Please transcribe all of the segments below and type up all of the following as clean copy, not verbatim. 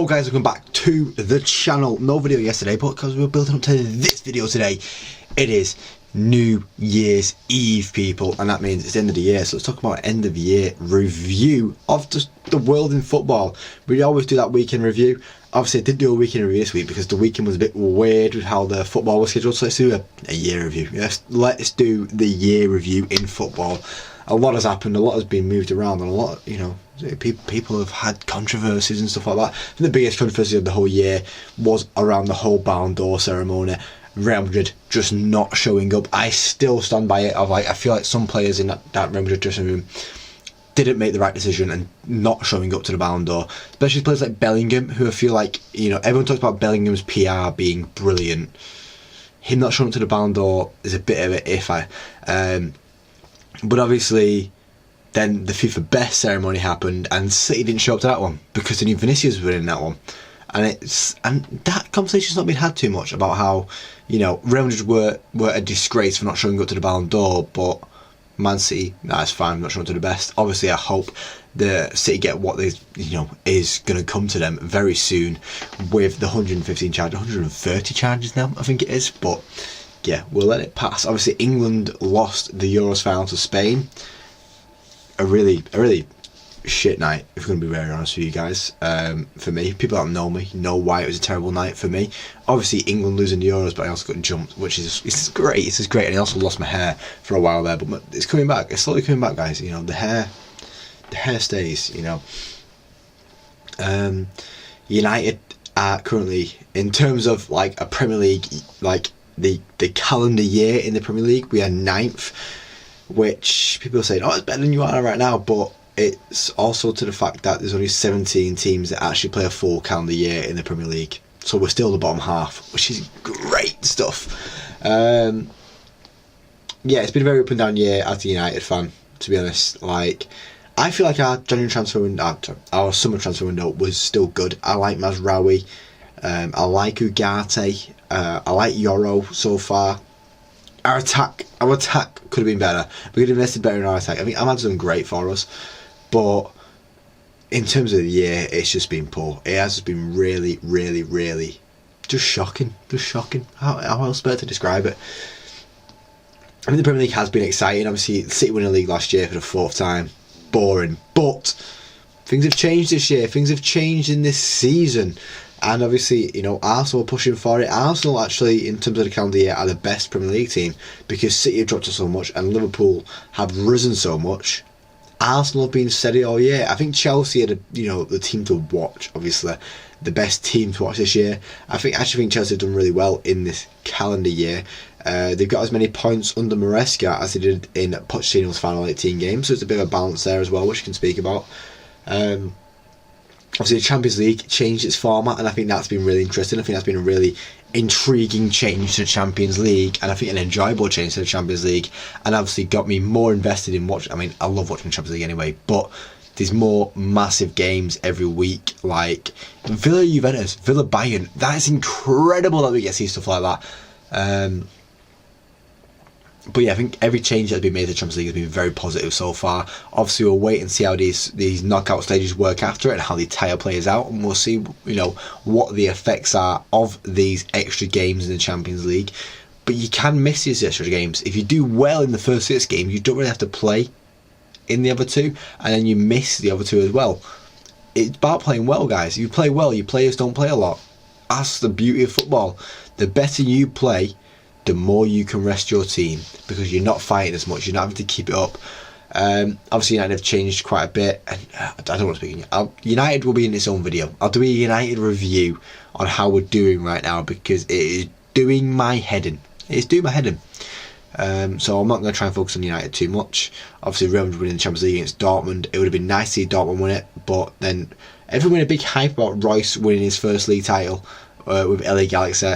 Hello guys, welcome back to the channel. No video yesterday, but because we were building up to this video today, it is New Year's Eve, people, and that means it's the end of the year. So let's talk about end of year review of just the world in football. We always do that weekend review. Obviously I did do a weekend review this week because the weekend was a bit weird with how the football was scheduled, so let's do a year review. Yes, let's do the year review in football. A lot has happened, a lot has been moved around, and a lot, you know, people have had controversies and stuff like that. I think the biggest controversy of the whole year was around the whole Ballon d'Or ceremony. Real Madrid just not showing up. I still stand by it. I feel like some players in that Real Madrid dressing room didn't make the right decision and not showing up to the Ballon d'Or. Especially players like Bellingham, who I feel like, you know, everyone talks about Bellingham's PR being brilliant. Him not showing up to the Ballon d'Or is a bit of an iffy. But obviously, then the FIFA Best ceremony happened, and City didn't show up to that one because they knew Vinicius was winning that one. And that conversation's not been had too much about how, you know, Real Madrid were a disgrace for not showing up to the Ballon d'Or, but Man City, that's fine, not showing up to the best. Obviously, I hope the City get what they, you know, is going to come to them very soon with the 115 charges, 130 charges now, I think it is, but yeah, we'll let it pass. Obviously, England lost the Euros final to Spain. A really shit night, if I'm going to be very honest with you guys. For me, people that know me know why it was a terrible night for me. Obviously, England losing the Euros, but I also got jumped, which is great. It's great, and I also lost my hair for a while there, but it's coming back. It's slowly coming back, guys. You know, the hair stays. You know, United are currently, in terms of like a Premier League, like the calendar year in the Premier League, we are 9th, which people are saying, oh, it's better than you are right now, but it's also to the fact that there's only 17 teams that actually play a full calendar year in the Premier League, so we're still the bottom half, which is great stuff. Yeah, it's been a very up and down year as a United fan, to be honest. Like, I feel like our January transfer window, our summer transfer window was still good. I like Mazraoui, I like Ugarte, I like Yoro so far. Our attack could have been better. We could have invested better in our attack. I think Ahmad's done great for us, but in terms of the year, it's just been poor. It has just been really just shocking. How else better to describe it? I mean, the Premier League has been exciting. Obviously, City won the league last year for the 4th time. Boring, but things have changed this year. Things have changed in this season. And obviously, you know, Arsenal are pushing for it. Arsenal actually, in terms of the calendar year, are the best Premier League team because City have dropped us so much and Liverpool have risen so much. Arsenal have been steady all year. I think Chelsea are the team to watch, obviously. The best team to watch this year. I actually think Chelsea have done really well in this calendar year. They've got as many points under Maresca as they did in Pochettino's final 18 games, so it's a bit of a balance there as well, which you can speak about. Obviously, the Champions League changed its format, and I think that's been really interesting. I think that's been a really intriguing change to the Champions League, and I think an enjoyable change to the Champions League, and obviously got me more invested in watching. I mean, I love watching the Champions League anyway, but there's more massive games every week, like Villa Juventus, Villa Bayern. That is incredible that we get to see stuff like that. But yeah, I think every change that's been made to the Champions League has been very positive so far. Obviously, we'll wait and see how these knockout stages work after it and how they tire players out, and we'll see, you know, what the effects are of these extra games in the Champions League. But you can miss these extra games. If you do well in the first 6 games, you don't really have to play in the other 2, and then you miss the other 2 as well. It's about playing well, guys. If you play well, your players don't play a lot. That's the beauty of football. The better you play, the more you can rest your team because you're not fighting as much. You're not having to keep it up. Obviously, United have changed quite a bit. And I don't want to speak. United will be in its own video. I'll do a United review on how we're doing right now because it is doing my head in. It's doing my head in. So I'm not going to try and focus on United too much. Obviously, Real Madrid winning the Champions League against Dortmund. It would have been nice to see Dortmund win it, but then everyone made a big hype about Royce winning his first league title with LA Galaxy.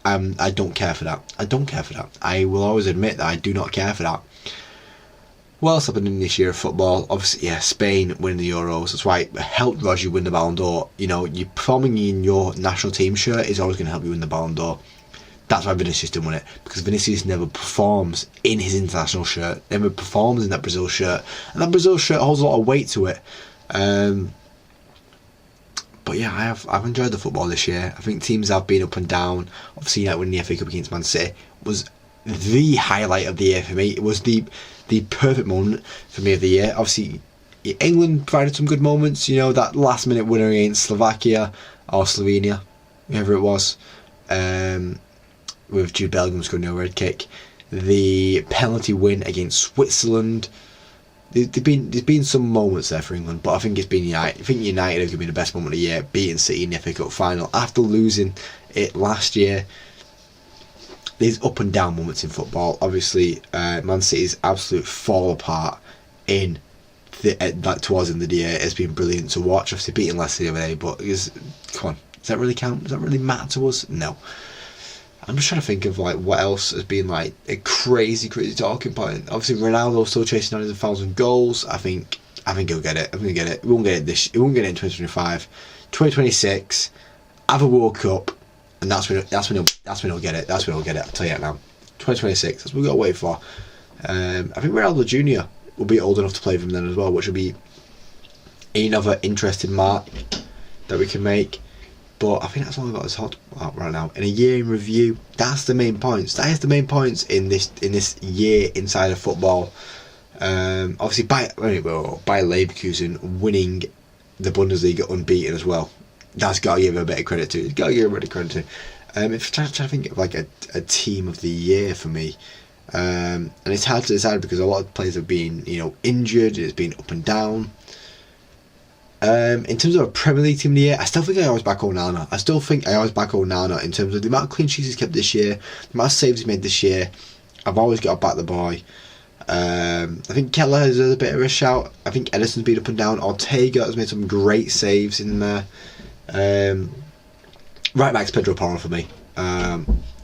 I don't care for that. I don't care for that. I will always admit that I do not care for that. What else happened in this year of football? Obviously, yeah, Spain winning the Euros. That's why it helped Roger win the Ballon d'Or. You know, you performing in your national team shirt is always going to help you win the Ballon d'Or. That's why Vinicius didn't win it, because Vinicius never performs in his international shirt, never performs in that Brazil shirt, and that Brazil shirt holds a lot of weight to it. But yeah, I've enjoyed the football this year. I think teams have been up and down. Obviously, United winning the FA Cup against Man City was the highlight of the year for me. It was the perfect moment for me of the year. Obviously, England provided some good moments. You know, that last minute winner against Slovakia or Slovenia, whoever it was, with Jude Bellingham scoring a red kick. The penalty win against Switzerland. There's been some moments there for England, but I think it's been United. I think United have been the best moment of the year, beating City in the FA Cup final after losing it last year. There's up and down moments in football. Obviously, Man City's absolute fall apart in towards the end of the year has been brilliant to watch. Obviously, beating Leicester the other day, but come on, does that really count? Does that really matter to us? No. I'm just trying to think of like what else has been like a crazy talking point. Obviously, Ronaldo's still chasing down his 1,000 goals. I think he'll get it. I think he'll get it. We won't get it we won't get it in 2025, 2026. Have a World Cup, and that's when he'll get it. That's when he'll get it. I'll tell you that now. 2026. That's what we got to wait for. I think Ronaldo Jr. will be old enough to play for him then as well, which will be another interesting mark that we can make. But I think that's all I've got to talk about right now. In a year in review, that's the main points. That is the main points in this year inside of football. Obviously, by Leverkusen winning the Bundesliga unbeaten as well. That's got to give a bit of credit to. Got to give a bit of credit to. If I'm trying to think of like a team of the year for me, and it's hard to decide because a lot of players have been injured. It's been up and down. In terms of a Premier League team of the year, I still think I always back Onana. In terms of the amount of clean sheets he's kept this year, the amount of saves he's made this year. I've always got to back the boy. I think Keller has a bit of a shout. I think Edison's been up and down. Ortega has made some great saves in there. Right back's Pedro Porro for me.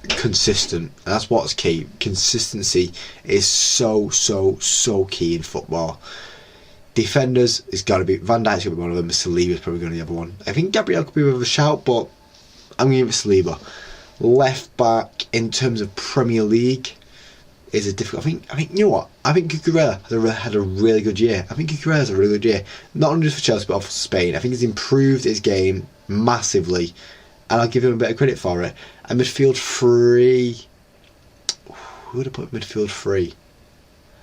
Consistent. And that's what's key. Consistency is so key in football. Defenders, it's got to be Van Dijk's going to be one of them. Saliba's probably going to be the other one. I think Gabriel could be with a shout, but I'm going to give it Saliba. Left back in terms of Premier League is a difficult. I think you know what? I think Cucurella had a really good year. Not only just for Chelsea but also for Spain. I think he's improved his game massively, and I'll give him a bit of credit for it. And midfield three. Who would have put midfield three?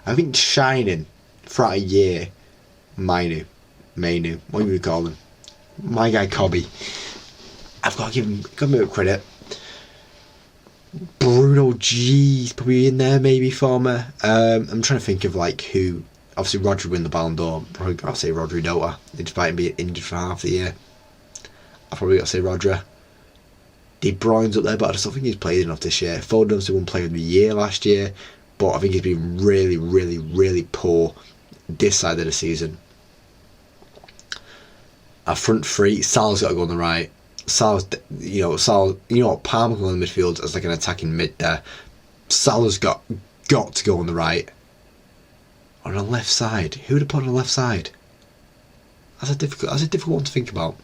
I think shining throughout a year. Mainu, what do you call him? My guy Cobby. I've got to give him a bit of credit. Bruno G's probably in there maybe for me. I'm trying to think of like who. Obviously Rodri win the Ballon d'Or. I'll say Rodri Dota, despite him being injured for half the year. I've probably got to say Rodri. De Bruyne's up there, but I just don't think he's played enough this year. Foden's won Player of the Year last year, but I think he's been really poor this side of the season. Our front three, Salah's got to go on the right. Palmer can go in the midfield as like an attacking mid there. Salah's got to go on the right. On the left side, who would have put on the left side? That's a difficult one to think about.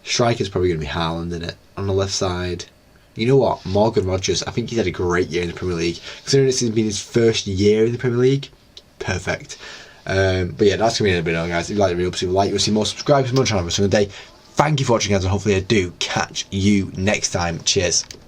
Striker's probably going to be Haaland in it. On the left side, you know what? Morgan Rogers. I think he's had a great year in the Premier League. Considering this has been his first year in the Premier League, perfect. But yeah, that's going to be a bit of it, guys. If you like the video, please like, you want to see more, subscribe to my channel every single day. Thank you for watching, guys, and hopefully I do catch you next time. Cheers.